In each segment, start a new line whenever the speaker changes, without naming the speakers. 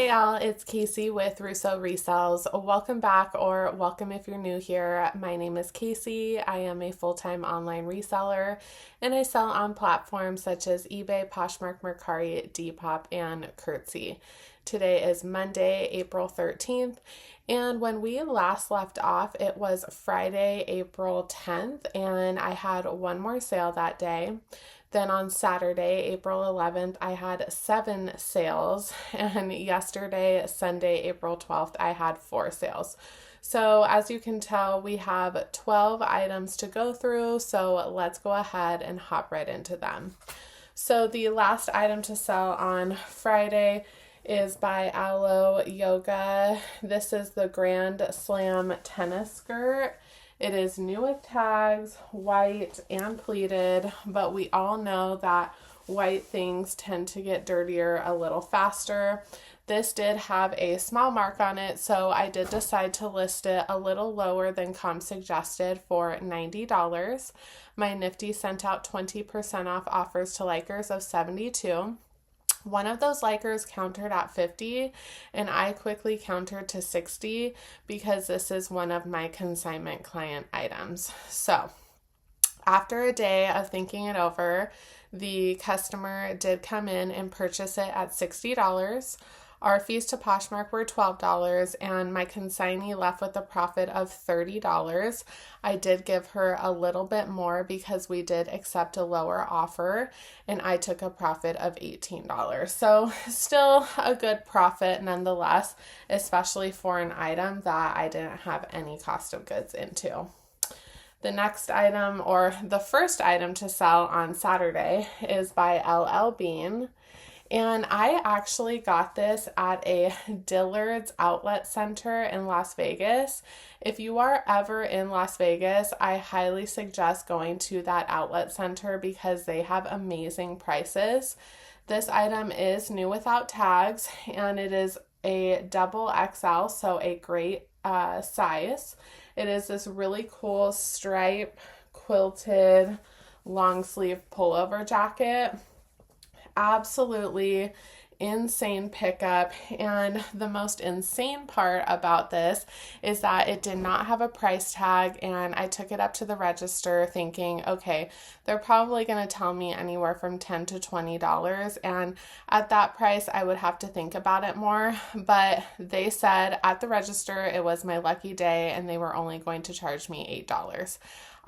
Hey all, it's Casey with Russo Resells. Welcome back, or welcome if you're new here. My name is Casey. I am a full-time online reseller and I sell on platforms such as eBay, Poshmark, Mercari, Depop, and Curtsy. Today is Monday, April 13th, and when we last left off, it was Friday, April 10th, and I had one more sale that day. Then on Saturday, April 11th, I had 7 sales, and yesterday, Sunday, April 12th, I had 4 sales. So as you can tell, we have 12 items to go through, so let's go ahead and hop right into them. So the last item to sell on Friday is by Alo Yoga. This is the Grand Slam tennis skirt. It is new with tags, white and pleated, but we all know that white things tend to get dirtier a little faster. This did have a small mark on it, so I did decide to list it a little lower than comp suggested for $90. My Nifty sent out 20% off offers to likers of 72. One of those likers countered at 50, and I quickly countered to 60 because this is one of my consignment client items. So after a day of thinking it over, the customer did come in and purchase it at $60. Our fees to Poshmark were $12, and my consignee left with a profit of $30. I did give her a little bit more because we did accept a lower offer, and I took a profit of $18. So still a good profit nonetheless, especially for an item that I didn't have any cost of goods into. The next item, or the first item to sell on Saturday, is by LL Bean. And I actually got this at a Dillard's outlet center in Las Vegas. If you are ever in Las Vegas, I highly suggest going to that outlet center because they have amazing prices. This item is new without tags, and it is a double XL, so a great size. It is this really cool stripe quilted long sleeve pullover jacket. Absolutely insane pickup, and the most insane part about this is that it did not have a price tag, and I took it up to the register thinking, okay, they're probably going to tell me anywhere from $10 to $20, and at that price I would have to think about it more, but they said at the register it was my lucky day and they were only going to charge me $8.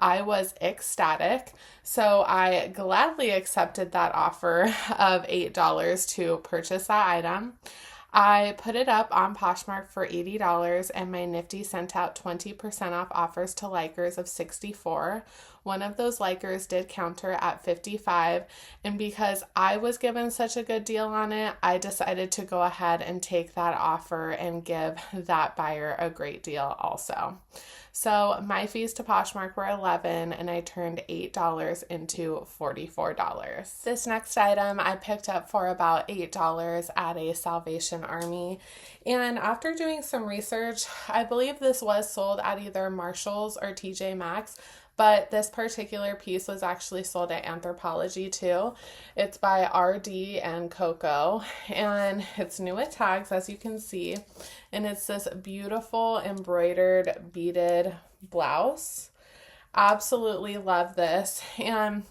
I was ecstatic, so I gladly accepted that offer of $8 to purchase that item. I put it up on Poshmark for $80, and my Nifty sent out 20% off offers to likers of 64. One of those likers did counter at 55, and because I was given such a good deal on it, I decided to go ahead and take that offer and give that buyer a great deal also. So my fees to Poshmark were $11, and I turned $8 into $44. This next item I picked up for about $8 at a Salvation Army, and after doing some research, I believe this was sold at either Marshall's or TJ Maxx, but this particular piece was actually sold at Anthropologie too. It's by RD and Coco, and it's new with tags, as you can see, and it's this beautiful embroidered beaded blouse. Absolutely love this, and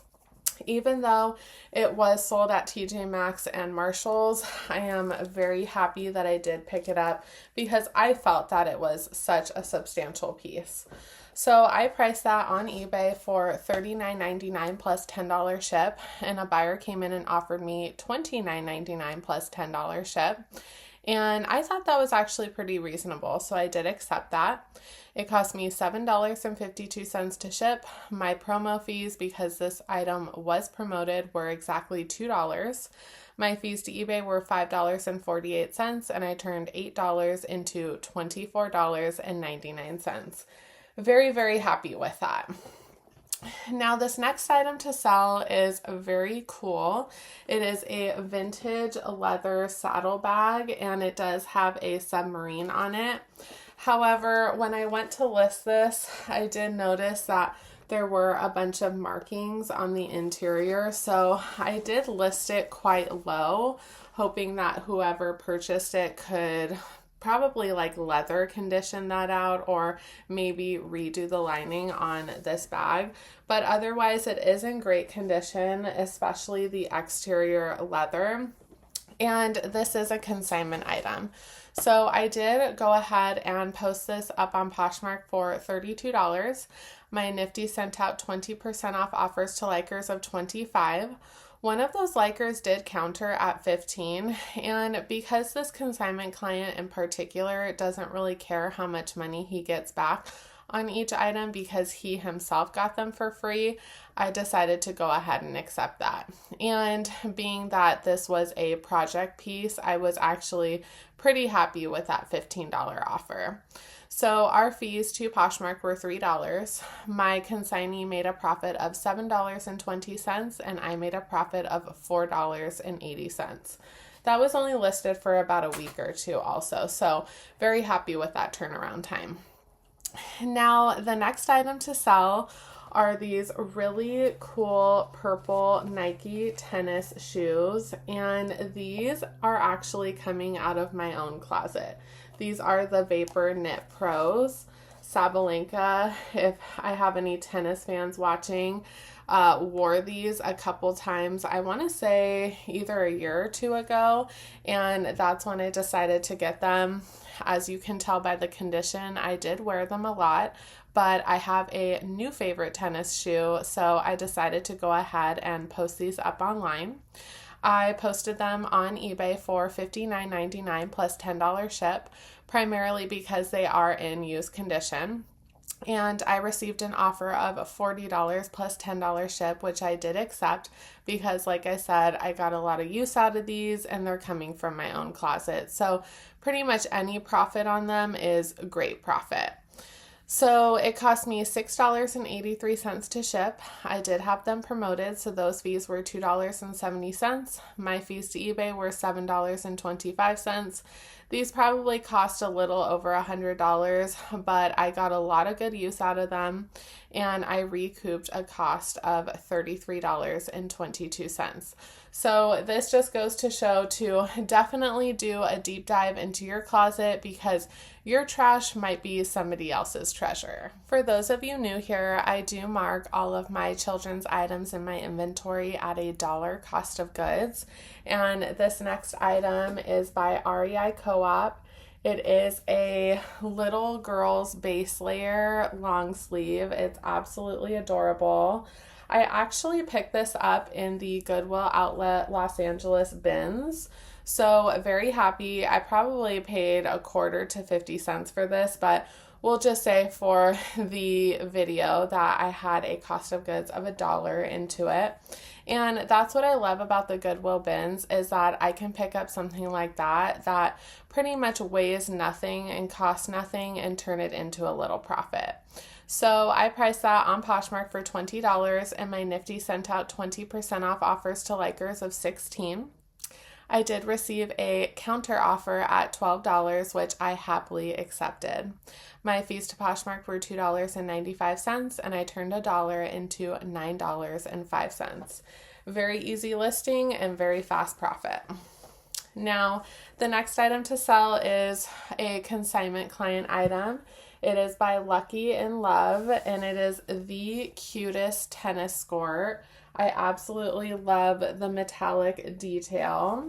even though it was sold at TJ Maxx and Marshall's, I am very happy that I did pick it up because I felt that it was such a substantial piece. So I priced that on eBay for $39.99 plus $10 ship, and a buyer came in and offered me $29.99 plus $10 ship. And I thought that was actually pretty reasonable, so I did accept that. It cost me $7.52 to ship. My promo fees, because this item was promoted, were exactly $2. My fees to eBay were $5.48, and I turned $8 into $24.99. Very, very happy with that. Now, this next item to sell is very cool. It is a vintage leather saddle bag, and it does have a submarine on it. However, when I went to list this, I did notice that there were a bunch of markings on the interior. So I did list it quite low, hoping that whoever purchased it could probably like leather condition that out or maybe redo the lining on this bag. But otherwise it is in great condition, especially the exterior leather. And this is a consignment item. So I did go ahead and post this up on Poshmark for $32. My Nifty sent out 20% off offers to likers of 25. One of those likers did counter at 15, and because this consignment client in particular doesn't really care how much money he gets back on each item because he himself got them for free, I decided to go ahead and accept that. And being that this was a project piece, I was actually pretty happy with that $15 offer. So our fees to Poshmark were $3. My consignee made a profit of $7.20, and I made a profit of $4.80. That was only listed for about a week or two also, so very happy with that turnaround time. Now, the next item to sell are these really cool purple Nike tennis shoes, and these are actually coming out of my own closet. These are the Vapor Knit Pros. Sabalenka, if I have any tennis fans watching, wore these a couple times. I want to say either a year or two ago, and that's when I decided to get them. As you can tell by the condition, I did wear them a lot, but I have a new favorite tennis shoe, so I decided to go ahead and post these up online. I posted them on eBay for $59.99 plus $10 ship, primarily because they are in used condition. And I received an offer of $40 plus $10 ship, which I did accept because, like I said, I got a lot of use out of these and they're coming from my own closet. So pretty much any profit on them is great profit. So it cost me $6.83 to ship. I did have them promoted, so those fees were $2.70. My fees to eBay were $7.25. These probably cost a little over $100, but I got a lot of good use out of them, and I recouped a cost of $33.22. So this just goes to show to definitely do a deep dive into your closet because your trash might be somebody else's treasure. For those of you new here, I do mark all of my children's items in my inventory at $1 cost of goods. And this next item is by REI Co-op. It is a little girl's base layer long sleeve. It's absolutely adorable. I actually picked this up in the Goodwill Outlet Los Angeles bins. So very happy. I probably paid a quarter to 50 cents for this, but we'll just say for the video that I had a cost of goods of $1 into it. And that's what I love about the Goodwill bins is that I can pick up something like that pretty much weighs nothing and costs nothing and turn it into a little profit. So I priced that on Poshmark for $20, and my Nifty sent out 20% off offers to likers of 16. I did receive a counter offer at $12, which I happily accepted. My fees to Poshmark were $2.95, and I turned $1 into $9.05. Very easy listing and very fast profit. Now, the next item to sell is a consignment client item. It is by Lucky in Love, and it is the cutest tennis skirt. I absolutely love the metallic detail.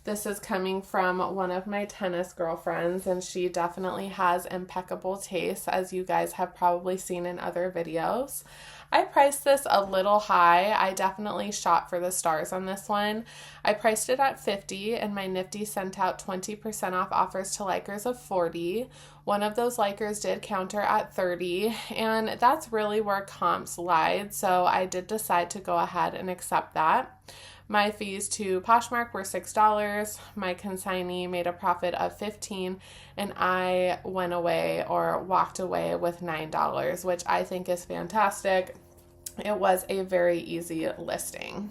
This is coming from one of my tennis girlfriends, and she definitely has impeccable taste, as you guys have probably seen in other videos. I priced this a little high. I definitely shot for the stars on this one. I priced it at $50, and my Nifty sent out 20% off offers to likers of $40. One of those likers did counter at $30, and that's really where comps lied, so I did decide to go ahead and accept that. My fees to Poshmark were $6. My consignee made a profit of $15, and I went away or walked away with $9, which I think is fantastic. It was a very easy listing.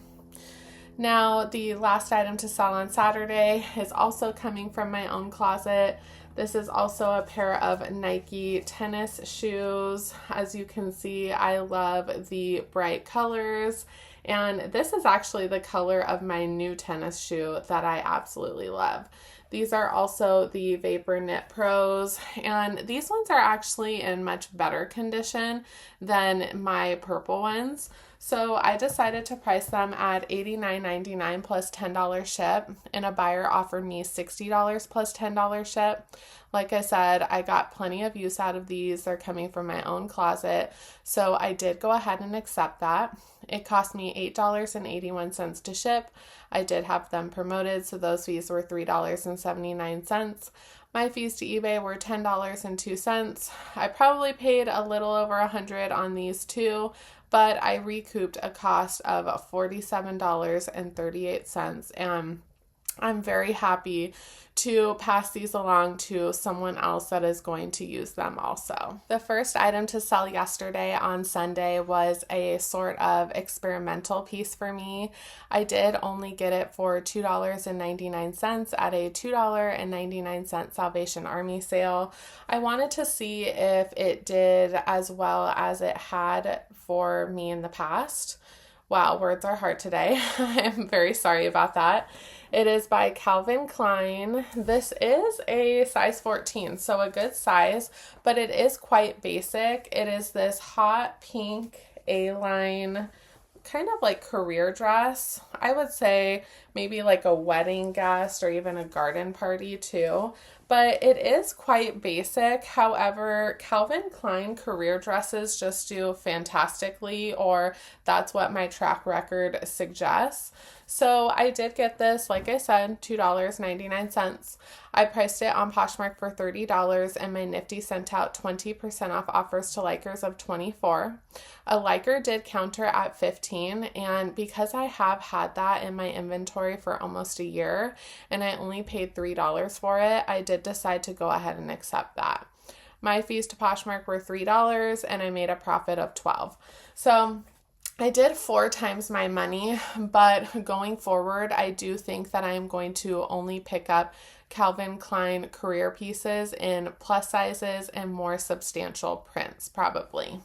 Now, the last item to sell on Saturday is also coming from my own closet. This is also a pair of Nike tennis shoes. As you can see, I love the bright colors. And this is actually the color of my new tennis shoe that I absolutely love. These are also the Vapor Knit Pros, and these ones are actually in much better condition than my purple ones. So I decided to price them at $89.99 plus $10 ship, and a buyer offered me $60 plus $10 ship. Like I said, I got plenty of use out of these. They're coming from my own closet, so I did go ahead and accept that. It cost me $8.81 to ship. I did have them promoted, so those fees were $3.79. My fees to eBay were $10.02. I probably paid a little over $100 on these too, but I recouped a cost of $47.38, and I'm very happy to pass these along to someone else that is going to use them also. The first item to sell yesterday on Sunday was a sort of experimental piece for me. I did only get it for $2.99 at a $2.99 Salvation Army sale. I wanted to see if it did as well as it had for me in the past. Wow, words are hard today. I'm very sorry about that. It is by Calvin Klein. This is a size 14, so a good size, but it is quite basic. It is this hot pink A-line, kind of like career dress. I would say maybe like a wedding guest or even a garden party too. But it is quite basic. However, Calvin Klein career dresses just do fantastically, or that's what my track record suggests. So I did get this, like I said, $2.99. I priced it on Poshmark for $30, and my Nifty sent out 20% off offers to likers of 24. A liker did counter at 15, and because I have had that in my inventory for almost a year, and I only paid $3 for it, I did decide to go ahead and accept that. My fees to Poshmark were $3, and I made a profit of $12. So I did 4 times my money, but going forward, I do think that I'm going to only pick up Calvin Klein career pieces in plus sizes and more substantial prints, probably.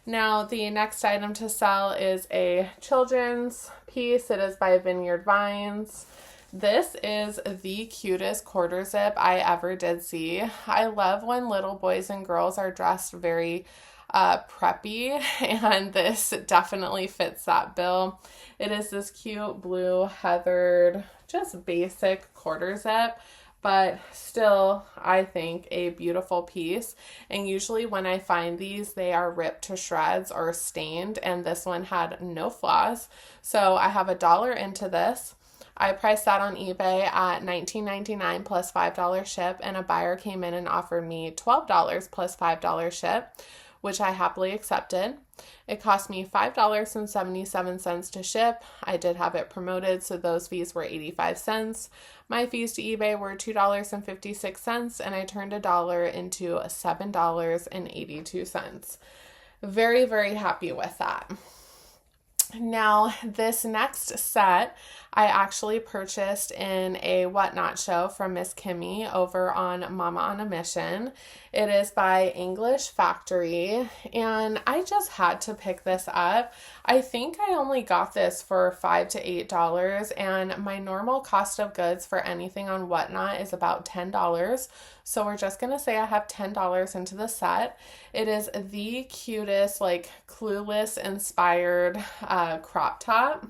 Now, the next item to sell is a children's piece. It is by Vineyard Vines. This is the cutest quarter zip I ever did see. I love when little boys and girls are dressed very preppy, and this definitely fits that bill. It is this cute blue heathered, just basic quarter zip, but still, I think, a beautiful piece. And usually when I find these, they are ripped to shreds or stained, and this one had no flaws. So I have $1 into this. I priced that on eBay at $19.99 plus $5 ship, and a buyer came in and offered me $12 plus $5 ship, which I happily accepted. It cost me $5.77 to ship. I did have it promoted, so those fees were 85 cents. My fees to eBay were $2.56, and I turned $1 into $7.82. Very, very happy with that. Now, this next set I actually purchased in a Whatnot show from Miss Kimmy over on Mama on a Mission. It is by English Factory, and I just had to pick this up. I think I only got this for $5 to $8, and my normal cost of goods for anything on Whatnot is about $10. So we're just going to say I have $10 into the set. It is the cutest, like, Clueless inspired crop top.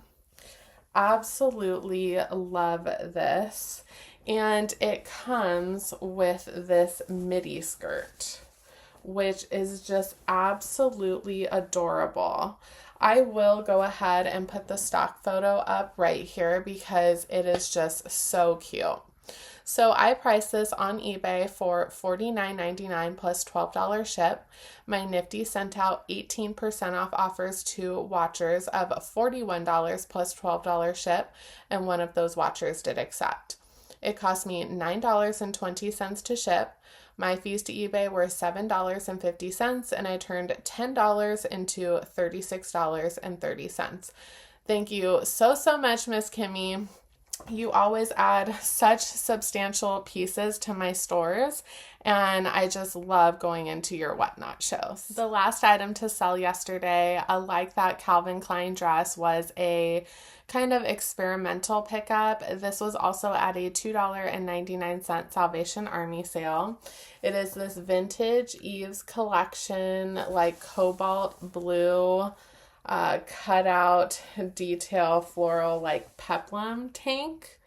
Absolutely love this. And it comes with this midi skirt, which is just absolutely adorable. I will go ahead and put the stock photo up right here because it is just so cute. So I priced this on eBay for $49.99 plus $12 ship. My Nifty sent out 18% off offers to watchers of $41 plus $12 ship, and one of those watchers did accept. It cost me $9.20 to ship. My fees to eBay were $7.50, and I turned $10 into $36.30. Thank you so much, Miss Kimmy. You always add such substantial pieces to my stores, and I just love going into your Whatnot shows. The last item to sell yesterday, I like that Calvin Klein dress, was a kind of experimental pickup. This was also at a $2.99 Salvation Army sale. It is this vintage Eves collection, like cobalt blue, cutout detail floral like peplum tank.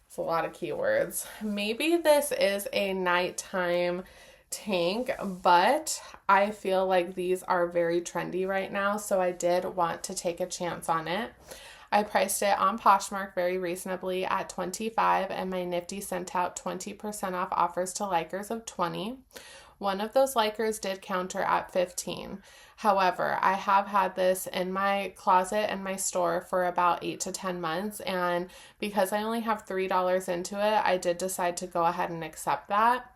It's a lot of keywords. Maybe this is a nighttime tank, but I feel like these are very trendy right now, so I did want to take a chance on it. I priced it on Poshmark very reasonably at $25, and my Nifty sent out 20% off offers to likers of $20. One of those likers did counter at $15. However, I have had this in my closet and my store for about 8 to 10 months, and because I only have $3 into it, I did decide to go ahead and accept that.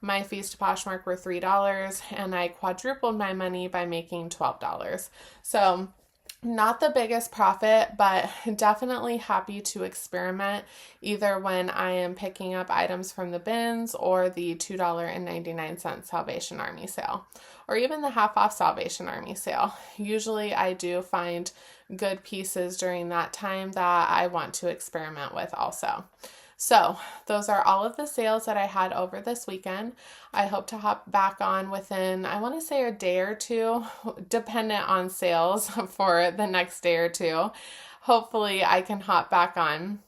My fees to Poshmark were $3, and I quadrupled my money by making $12. So not the biggest profit, but definitely happy to experiment either when I am picking up items from the bins or the $2.99 Salvation Army sale, or even the half off Salvation Army sale. Usually I do find good pieces during that time that I want to experiment with also. So those are all of the sales that I had over this weekend. I hope to hop back on within, I want to say, a day or two, dependent on sales for the next day or two. Hopefully I can hop back on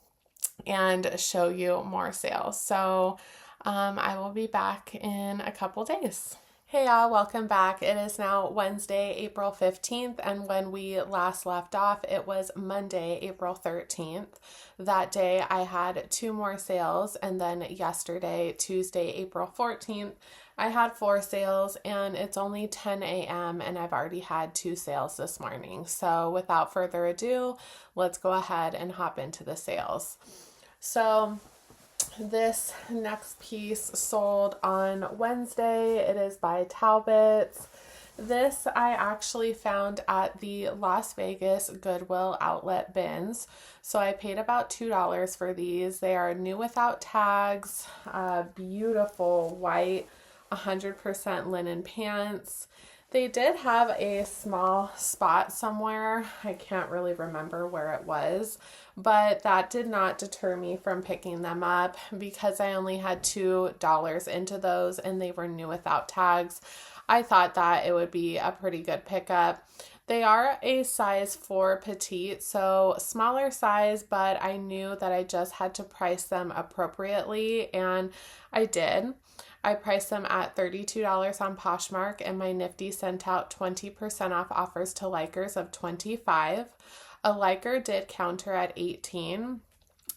and show you more sales. So I will be back in a couple days. Hey y'all, welcome back. It is now Wednesday, April 15th, and when we last left off, it was Monday, April 13th. That day I had 2 more sales, and then yesterday, Tuesday, April 14th, I had 4 sales, and it's only 10 a.m. and I've already had 2 sales this morning. So without further ado, let's go ahead and hop into the sales. So this next piece sold on Wednesday. It is by Talbots. This I actually found at the Las Vegas Goodwill outlet bins. So I paid about $2 for these. They are new without tags, beautiful white, 100% linen pants. They did have a small spot somewhere. I can't really remember where it was, but that did not deter me from picking them up because I only had $2 into those and they were new without tags. I thought that it would be a pretty good pickup. They are a size 4 petite, so smaller size, but I knew that I just had to price them appropriately, and I did. I priced them at $32 on Poshmark, and my Nifty sent out 20% off offers to likers of $25. A liker did counter at $18.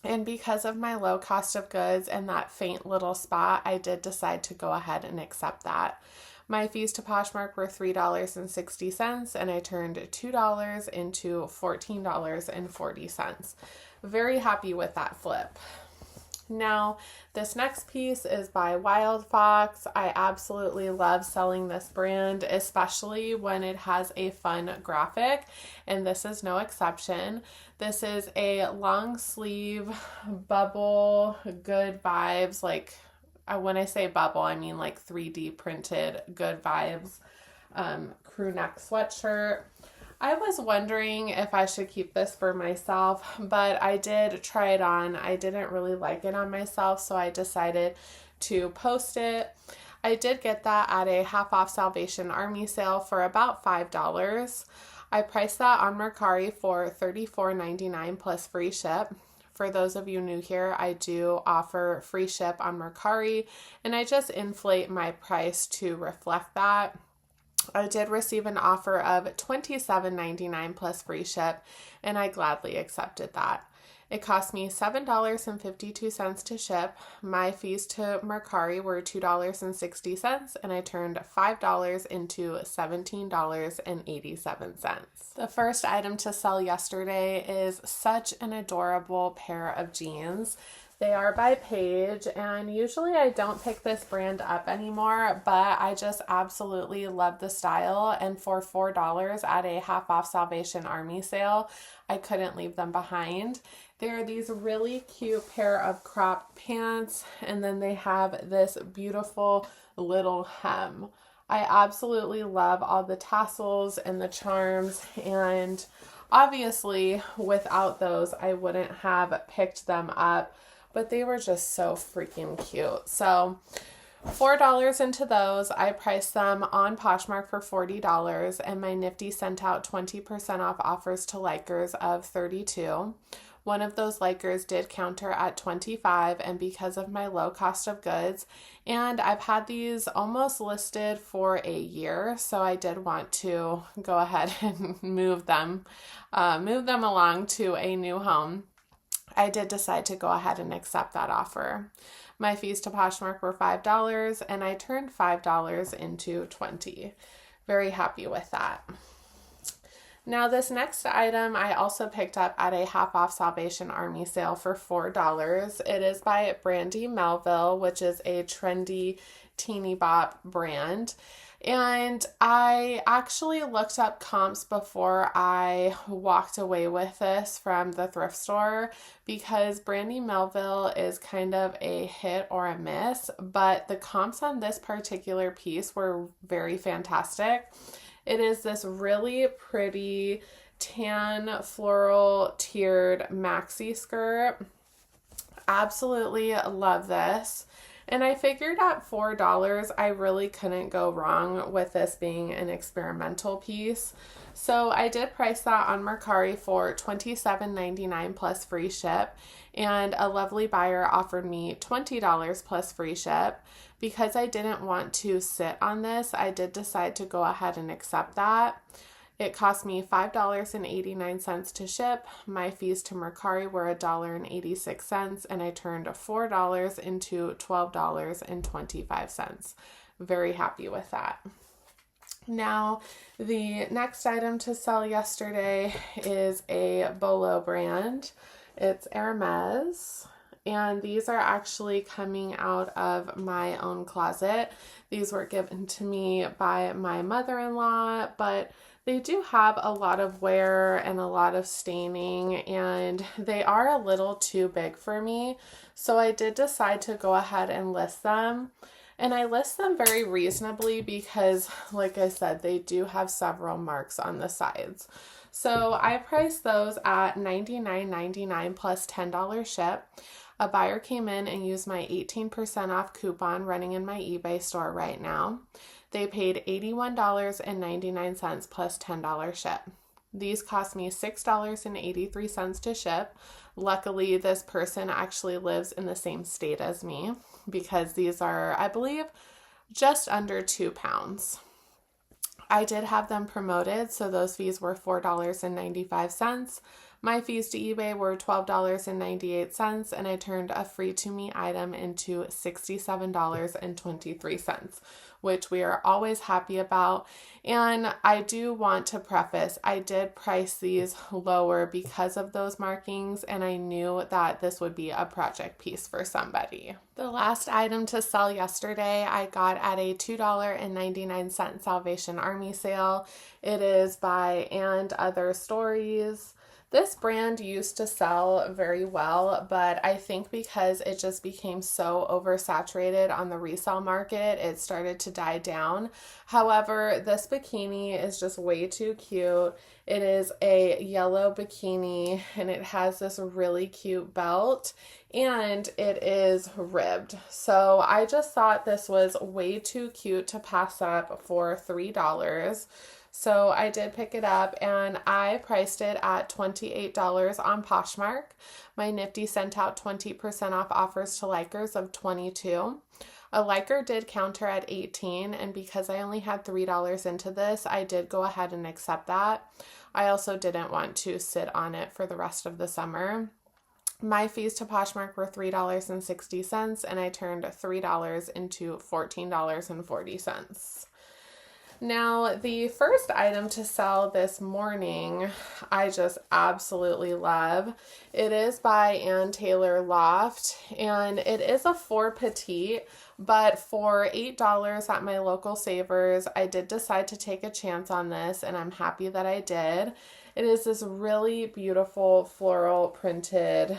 And because of my low cost of goods and that faint little spot, I did decide to go ahead and accept that. My fees to Poshmark were $3.60, and I turned $2 into $14.40. Very happy with that flip. Now, this next piece is by Wild Fox. I absolutely love selling this brand, especially when it has a fun graphic, and this is no exception. This is a long sleeve bubble, good vibes, like when I say bubble, I mean like 3D printed good vibes crew neck sweatshirt. I was wondering if I should keep this for myself, but I did try it on. I didn't really like it on myself, so I decided to post it. I did get that at a half off Salvation Army sale for about $5. I priced that on Mercari for $34.99 plus free ship. For those of you new here, I do offer free ship on Mercari, and I just inflate my price to reflect that. I did receive an offer of $27.99 plus free ship, and I gladly accepted that. It cost me $7.52 to ship. My fees to Mercari were $2.60, and I turned $5 into $17.87. The first item to sell yesterday is such an adorable pair of jeans. They are by Paige, and usually I don't pick this brand up anymore, but I just absolutely love the style, and for $4 at a half off Salvation Army sale, I couldn't leave them behind. They're these really cute pair of cropped pants, and then they have this beautiful little hem. I absolutely love all the tassels and the charms, and obviously without those I wouldn't have picked them up, but they were just so freaking cute. So $4 into those. I priced them on Poshmark for $40, and my Nifty sent out 20% off offers to likers of 32. One of those likers did counter at 25, and because of my low cost of goods, and I've had these almost listed for a year, so I did want to go ahead and move them along to a new home. I did decide to go ahead and accept that offer. My fees to Poshmark were $5, and I turned $5 into 20. Very happy with that. Now, this next item I also picked up at a half off Salvation Army sale for $4. It is by Brandy Melville, which is a trendy teeny bop brand. And I actually looked up comps before I walked away with this from the thrift store, because Brandy Melville is kind of a hit or a miss, but the comps on this particular piece were very fantastic. It is this really pretty tan floral tiered maxi skirt. Absolutely love this. And I figured at $4, I really couldn't go wrong with this being an experimental piece. So I did price that on Mercari for $27.99 plus free ship, and a lovely buyer offered me $20 plus free ship. Because I didn't want to sit on this, I did decide to go ahead and accept that. It cost me $5.89 to ship. My fees to Mercari were $1.86, and I turned $4 into $12.25. Very happy with that. Now, the next item to sell yesterday is a Bolo brand. It's Hermes. And these are actually coming out of my own closet. These were given to me by my mother-in-law, but they do have a lot of wear and a lot of staining, and they are a little too big for me. So I did decide to go ahead and list them. And I list them very reasonably because, like I said, they do have several marks on the sides. So I priced those at $99.99 plus $10 ship. A buyer came in and used my 18% off coupon running in my eBay store right now. They paid $81.99 plus $10 ship. These cost me $6.83 to ship. Luckily, this person actually lives in the same state as me, because these are, I believe, just under 2 pounds. I did have them promoted, so those fees were $4.95. My fees to eBay were $12.98, and I turned a free to me item into $67.23, which we are always happy about. And I do want to preface, I did price these lower because of those markings, and I knew that this would be a project piece for somebody. The last item to sell yesterday I got at a $2.99 Salvation Army sale. It is by And Other Stories. This brand used to sell very well, but I think because it just became so oversaturated on the resale market, it started to die down. However, this bikini is just way too cute. It is a yellow bikini, and it has this really cute belt, and it is ribbed. So I just thought this was way too cute to pass up for $3. So I did pick it up, and I priced it at $28 on Poshmark. My Nifty sent out 20% off offers to likers of 22. A liker did counter at 18, and because I only had $3 into this, I did go ahead and accept that. I also didn't want to sit on it for the rest of the summer. My fees to Poshmark were $3.60, and I turned $3 into $14.40. Now, the first item to sell this morning, I just absolutely love. It is by Ann Taylor Loft, and it is a 4 petite, but for $8 at my local Savers, I did decide to take a chance on this, and I'm happy that I did. It is this really beautiful floral printed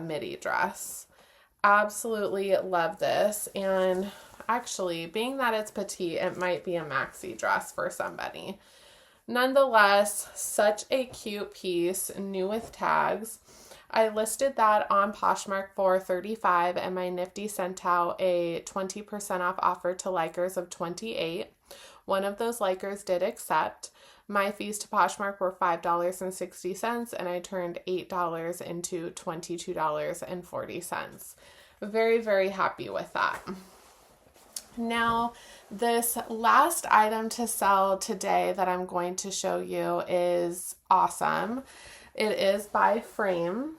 midi dress. Absolutely love this, and actually, being that it's petite, it might be a maxi dress for somebody. Nonetheless, such a cute piece, new with tags. I listed that on Poshmark for $35, and my Nifty sent out a 20% off offer to likers of $28. One of those likers did accept. My fees to Poshmark were $5.60, and I turned $8 into $22.40. Very, very happy with that. Now, this last item to sell today that I'm going to show you is awesome. It is by Frame.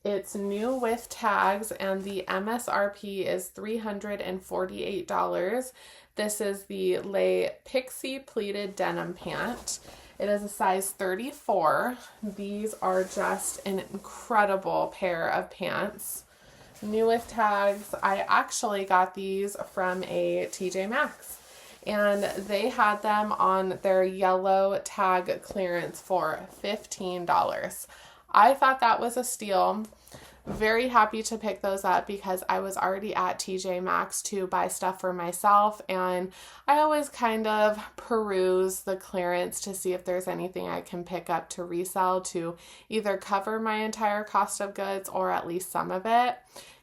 It's new with tags, and the MSRP is $348. This is the Lay Pixie Pleated Denim Pant. It is a size 34. These are just an incredible pair of pants. New with tags. I actually got these from a TJ Maxx, and they had them on their yellow tag clearance for $15. I thought that was a steal. Very happy to pick those up because I was already at TJ Maxx to buy stuff for myself, and I always kind of peruse the clearance to see if there's anything I can pick up to resell to either cover my entire cost of goods or at least some of it.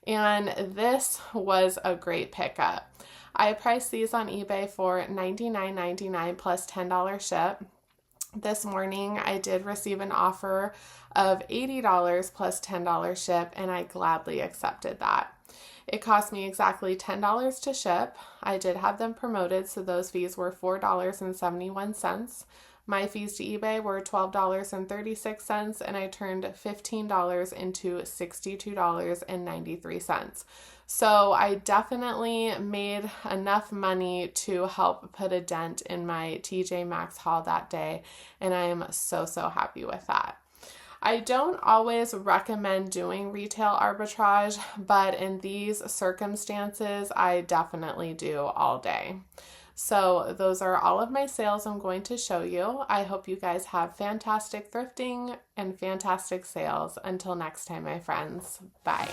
And this was a great pickup. I priced these on eBay for $99.99 plus $10 ship. This morning I did receive an offer of $80 plus $10 ship, and I gladly accepted that. It cost me exactly $10 to ship. I did have them promoted, so those fees were $4.71. My fees to eBay were $12.36, and I turned $15 into $62.93. So I definitely made enough money to help put a dent in my TJ Maxx haul that day, and I am so happy with that. I don't always recommend doing retail arbitrage, but in these circumstances, I definitely do all day. So those are all of my sales I'm going to show you. I hope you guys have fantastic thrifting and fantastic sales. Until next time, my friends. Bye.